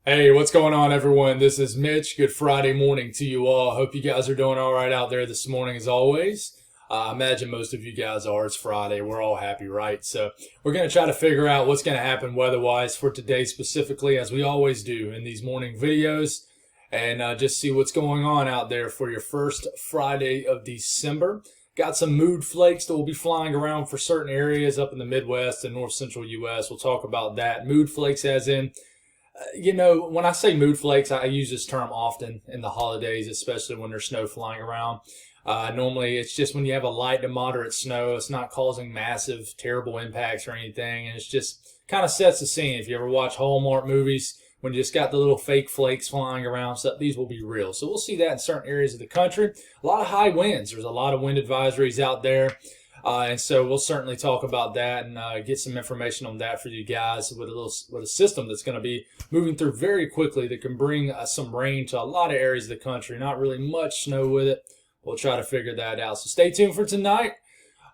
Hey, what's going on, everyone? This is Mitch. Good Friday morning to you all. Hope you guys are doing all right out there this morning, as always. I imagine most of you guys are. It's Friday. We're all happy, right? So we're going to try to figure out what's going to happen weather-wise for today specifically, as we always do in these morning videos, and just see what's going on out there for your first Friday of December. Got some mood flakes that will be flying around for certain areas up in the Midwest and North Central U.S. We'll talk about that. Mood flakes as in, when I say mood flakes, I use this term often in the holidays, especially when there's snow flying around. Normally, it's just when you have a light to moderate snow. It's not causing massive, terrible impacts or anything, and it's just kind of sets the scene. If you ever watch Hallmark movies, when you just got the little fake flakes flying around, stuff, these will be real. So we'll see that in certain areas of the country. A lot of high winds. There's a lot of wind advisories out there. And so we'll certainly talk about that and get some information on that for you guys with a system that's going to be moving through very quickly that can bring some rain to a lot of areas of the country. Not really much snow with it. We'll try to figure that out. So stay tuned for tonight.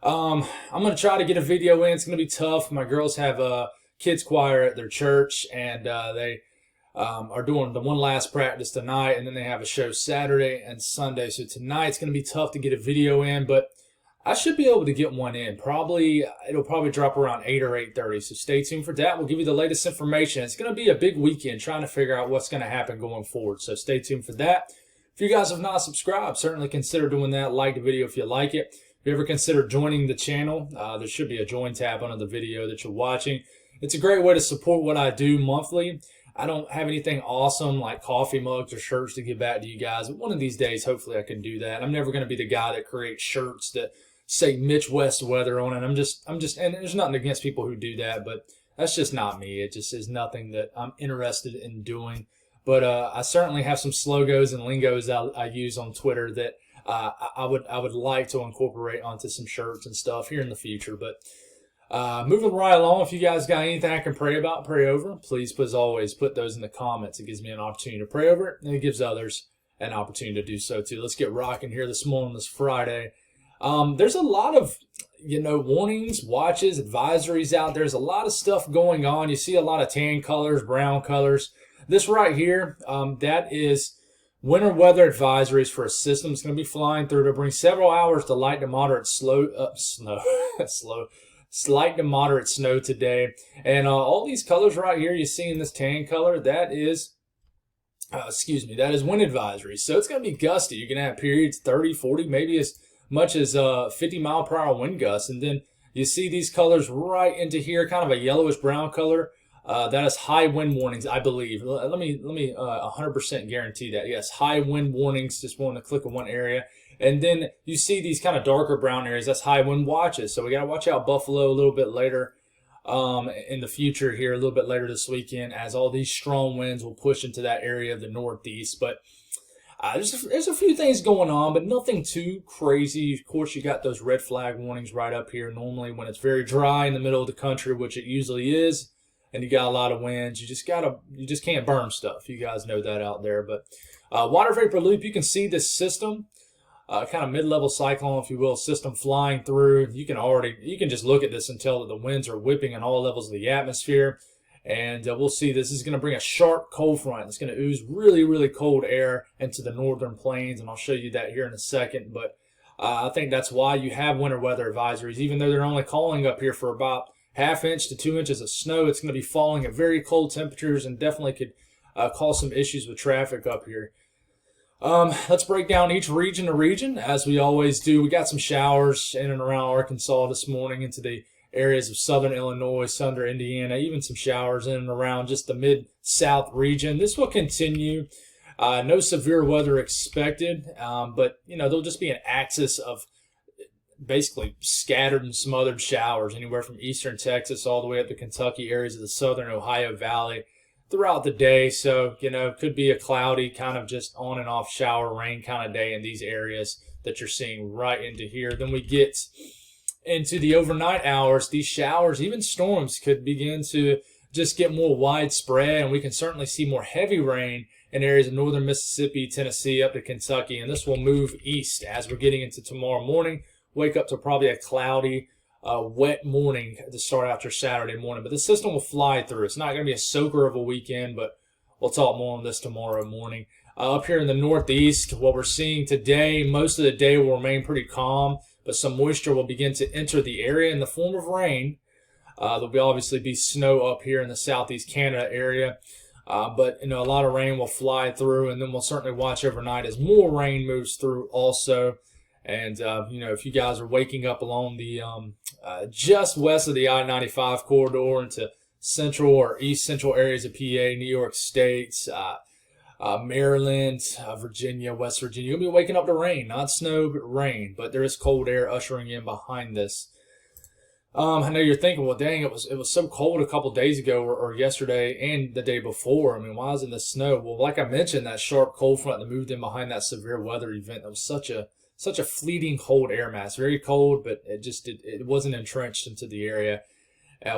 I'm going to try to get a video in. It's going to be tough. My girls have a kids choir at their church, and they are doing the one last practice tonight, and then they have a show Saturday and Sunday. So tonight's going to be tough to get a video in, but I should be able to get one in. It'll probably drop around 8 or 8:30. So stay tuned for that. We'll give you the latest information. It's going to be a big weekend trying to figure out what's going to happen going forward. So stay tuned for that. If you guys have not subscribed, certainly consider doing that. Like the video if you like it. If you ever consider joining the channel, there should be a join tab under the video that you're watching. It's a great way to support what I do monthly. I don't have anything awesome like coffee mugs or shirts to give back to you guys. But one of these days, hopefully I can do that. I'm never going to be the guy that creates shirts that say Mitch West weather on it. I'm just, and there's nothing against people who do that, but that's just not me. It just is nothing that I'm interested in doing. But I certainly have some slogos and lingos I use on Twitter that I would like to incorporate onto some shirts and stuff here in the future. But moving right along, if you guys got anything I can pray about, pray over, please, as always, put those in the comments. It gives me an opportunity to pray over it, and it gives others an opportunity to do so too. Let's get rocking here this morning, this Friday. There's a lot of, warnings, watches, advisories out there. There's a lot of stuff going on. You see a lot of tan colors, brown colors. This right here, that is winter weather advisories for a system that's going to be flying through to bring several hours to light to moderate slight to moderate snow today. And all these colors right here you see in this tan color, that is wind advisory. So it's going to be gusty. You're going to have periods 30, 40, maybe as much as 50 mile per hour wind gusts. And then you see these colors right into here, kind of a yellowish brown color. That is high wind warnings, I believe. Let me 100% guarantee that. Yes, high wind warnings. Just want to click on one area. And then you see these kind of darker brown areas. That's high wind watches. So we got to watch out Buffalo a little bit later in the future here, a little bit later this weekend, as all these strong winds will push into that area of the Northeast. But there's a few things going on, but nothing too crazy. Of course, you got those red flag warnings right up here. Normally, when it's very dry in the middle of the country, which it usually is, and you got a lot of winds, you just can't burn stuff. You guys know that out there. But water vapor loop, you can see this system, kind of mid-level cyclone, if you will, system flying through. You can just look at this and tell that the winds are whipping in all levels of the atmosphere. And we'll see this is going to bring a sharp cold front. It's going to ooze really, really cold air into the northern plains, and I'll show you that here in a second. But I think that's why you have winter weather advisories. Even though they're only calling up here for about ½ inch to 2 inches of snow, it's going to be falling at very cold temperatures and definitely could cause some issues with traffic up here. Let's break down each region to region, as we always do. We got some showers in and around Arkansas this morning into the areas of southern Illinois, southern Indiana, even some showers in and around just the mid-south region. This will continue. No severe weather expected, but, there'll just be an axis of basically scattered and smothered showers anywhere from eastern Texas all the way up to Kentucky, areas of the southern Ohio Valley throughout the day. So, could be a cloudy kind of just on and off shower rain kind of day in these areas that you're seeing right into here. Then we get into the overnight hours. These showers, even storms, could begin to just get more widespread, and we can certainly see more heavy rain in areas of northern Mississippi, Tennessee, up to Kentucky, and this will move east as we're getting into tomorrow morning. Wake up to probably a cloudy, wet morning to start out your Saturday morning. But the system will fly through. It's not going to be a soaker of a weekend, but we'll talk more on this tomorrow morning. Up here in the Northeast, what we're seeing today, most of the day will remain pretty calm, but some moisture will begin to enter the area in the form of rain. There'll obviously be snow up here in the Southeast Canada area, but a lot of rain will fly through, and then we'll certainly watch overnight as more rain moves through also. And if you guys are waking up along the just west of the I-95 corridor into central or east central areas of PA, New York State, Maryland, Virginia, West Virginia, you'll be waking up to rain, not snow, but rain. But there is cold air ushering in behind this. I know you're thinking, well, dang, it was so cold a couple days ago or yesterday and the day before. I mean, why isn't this snow? Well, like I mentioned, that sharp cold front that moved in behind that severe weather event, that was such a fleeting cold air mass. Very cold, but it wasn't entrenched into the area,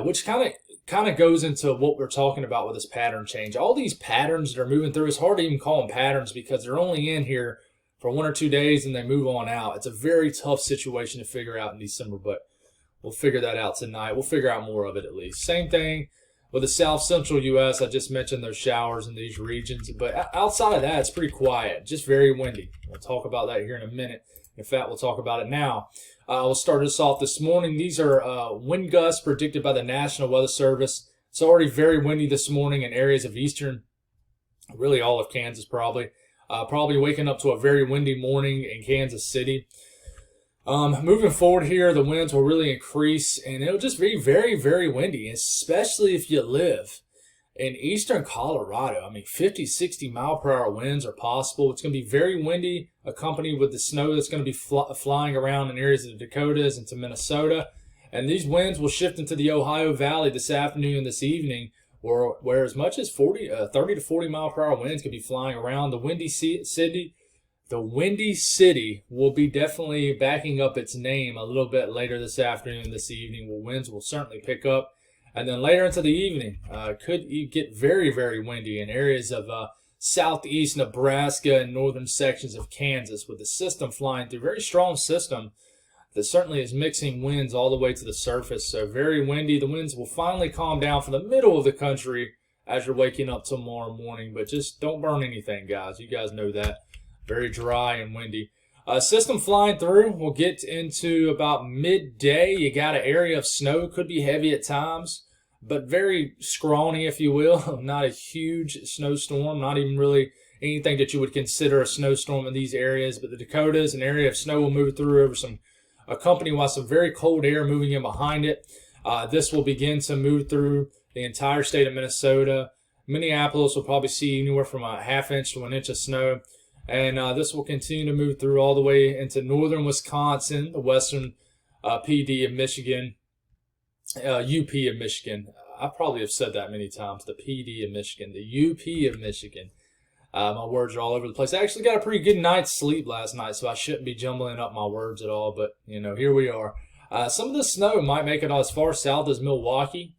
which kind of goes into what we're talking about with this pattern change. All these patterns that are moving through, it's hard to even call them patterns because they're only in here for 1 or 2 days and they move on out. It's a very tough situation to figure out in December, but we'll figure that out tonight. We'll figure out more of it at least. Same thing with the south central U.S. I just mentioned those showers in these regions. But outside of that, it's pretty quiet, just very windy. We'll talk about that here in a minute. In fact, we'll talk about it now. We'll start this off this morning. These are wind gusts predicted by the National Weather Service. It's already very windy this morning in areas of eastern, really all of Kansas probably. Probably waking up to a very windy morning in Kansas City. Moving forward here, the winds will really increase, and it'll just be very, very windy, especially if you live in eastern Colorado. I mean, 50, 60 mile per hour winds are possible. It's going to be very windy, accompanied with the snow that's going to be flying around in areas of the Dakotas into Minnesota. And these winds will shift into the Ohio Valley this afternoon and this evening, where as much as 30 to 40 mile per hour winds could be flying around. The Windy City will be definitely backing up its name a little bit later this afternoon and this evening, where winds will certainly pick up. And then later into the evening, could get very, very windy in areas of southeast Nebraska and northern sections of Kansas, with the system flying through. Very strong system that certainly is mixing winds all the way to the surface. So very windy. The winds will finally calm down for the middle of the country as you're waking up tomorrow morning. But just don't burn anything, guys. You guys know that. Very dry and windy. System flying through. We'll get into about midday. You got an area of snow. Could be heavy at times, but very scrawny, if you will. Not a huge snowstorm. Not even really anything that you would consider a snowstorm in these areas. But the Dakotas, an area of snow will move through over accompanied by some very cold air moving in behind it. This will begin to move through the entire state of Minnesota. Minneapolis will probably see anywhere from a half inch to 1 inch of snow. And this will continue to move through all the way into northern Wisconsin, the western PD of Michigan, UP of Michigan. I probably have said that many times, the PD of Michigan, the UP of Michigan. My words are all over the place. I actually got a pretty good night's sleep last night, so I shouldn't be jumbling up my words at all. But, here we are. Some of the snow might make it as far south as Milwaukee.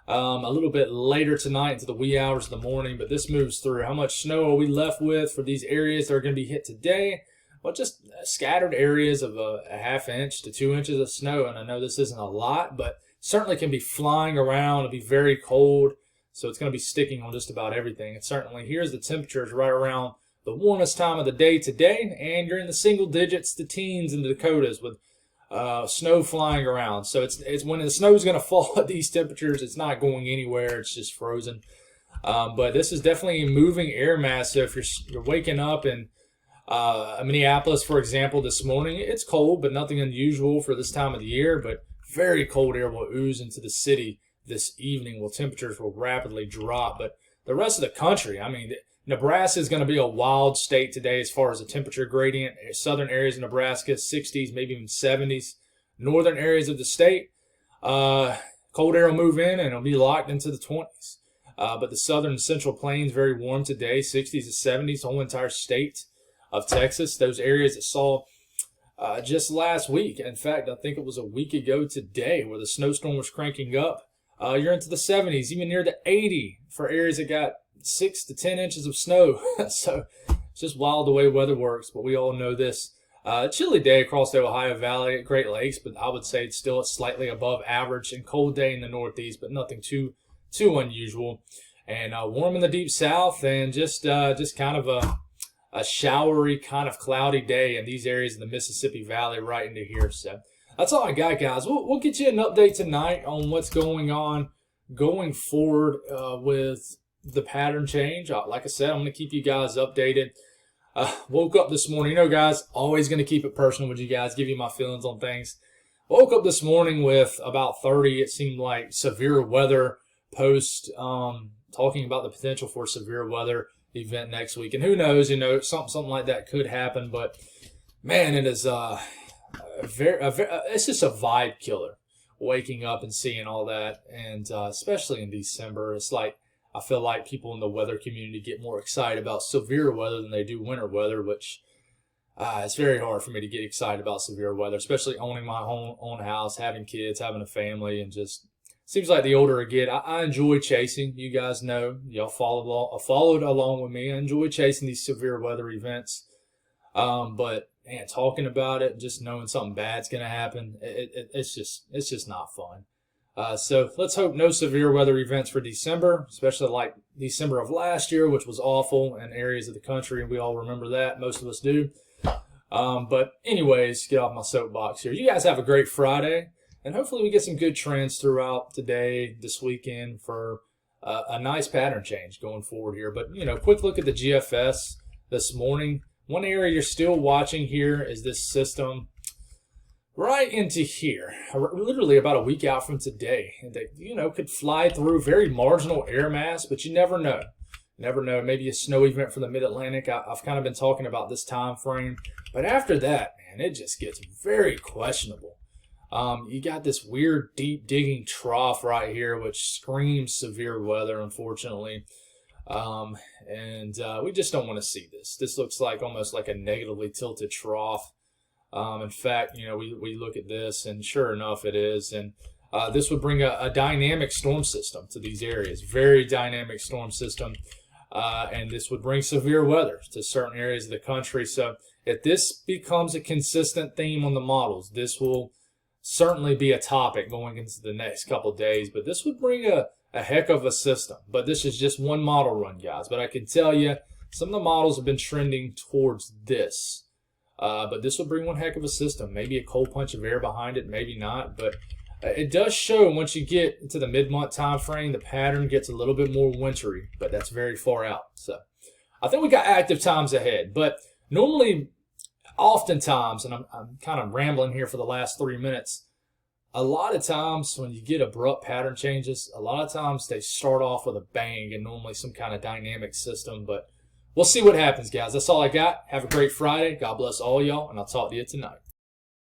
A little bit later tonight into the wee hours of the morning, but this moves through. How much snow are we left with for these areas that are going to be hit today? Well, just scattered areas of a half inch to 2 inches of snow, and I know this isn't a lot, but certainly can be flying around. It'll be very cold, so it's going to be sticking on just about everything. And certainly here's the temperatures right around the warmest time of the day today, and you're in the single digits, the teens in the Dakotas with snow flying around. So it's when the snow is going to fall at these temperatures, it's not going anywhere. It's just frozen. But this is definitely a moving air mass. So if you're waking up in Minneapolis, for example, this morning, it's cold, but nothing unusual for this time of the year. But very cold air will ooze into the city this evening, while temperatures will rapidly drop. But the rest of the country, I mean, Nebraska is going to be a wild state today as far as the temperature gradient. Southern areas of Nebraska, 60s, maybe even 70s. Northern areas of the state, cold air will move in and it'll be locked into the 20s. But the southern and central plains, very warm today, 60s to 70s, the whole entire state of Texas. Those areas that saw just last week, in fact, I think it was a week ago today, where the snowstorm was cranking up. You're into the 70s, even near the 80 for areas that got 6 to 10 inches of snow. So it's just wild the way weather works, but we all know this. Chilly day across the Ohio Valley at Great Lakes, but I would say it's still slightly above average, and cold day in the Northeast, but nothing too unusual. and warm in the deep south, and just kind of a showery, kind of cloudy day in these areas of the Mississippi Valley right into here. So that's all I got, guys. We'll get you an update tonight on what's going on going forward with the pattern change. Like I said, I'm going to keep you guys updated. Woke up this morning, guys, always going to keep it personal with you guys, give you my feelings on things. Woke up this morning with about 30, it seemed like, severe weather post, talking about the potential for severe weather event next week. And who knows, something like that could happen. But, man, it is it's just a vibe killer waking up and seeing all that. And especially in December, it's like, I feel like people in the weather community get more excited about severe weather than they do winter weather, which it's very hard for me to get excited about severe weather, especially owning my own house, having kids, having a family, and just seems like the older I get, I enjoy chasing. You guys know, y'all followed along with me. I enjoy chasing these severe weather events, but man, talking about it, just knowing something bad's gonna happen, it's just not fun. So let's hope no severe weather events for December, especially like December of last year, which was awful in areas of the country, and we all remember that. Most of us do. But anyways, get off my soapbox here. You guys have a great Friday, and hopefully we get some good trends throughout today, this weekend, for a nice pattern change going forward here. But, quick look at the GFS this morning. One area you're still watching here is this system right into here, literally about a week out from today. And they, could fly through very marginal air mass, but you never know. Never know. Maybe a snow event for the Mid-Atlantic. I've kind of been talking about this time frame. But after that, man, it just gets very questionable. You got this weird deep digging trough right here, which screams severe weather, unfortunately. And we just don't want to see this. This looks like almost like a negatively tilted trough. In fact, we look at this, and sure enough, it is. And this would bring a dynamic storm system to these areas, very dynamic storm system. And this would bring severe weather to certain areas of the country. So if this becomes a consistent theme on the models, this will certainly be a topic going into the next couple of days. But this would bring a heck of a system. But this is just one model run, guys. But I can tell you, some of the models have been trending towards this. But this will bring one heck of a system. Maybe a cold punch of air behind it, maybe not. But it does show once you get into the mid-month time frame, the pattern gets a little bit more wintry. But that's very far out. So I think we got active times ahead. But normally, oftentimes, and I'm kind of rambling here for the last 3 minutes, a lot of times when you get abrupt pattern changes, a lot of times they start off with a bang and normally some kind of dynamic system. But we'll see what happens, guys. That's all I got. Have a great Friday. God bless all y'all, and I'll talk to you tonight.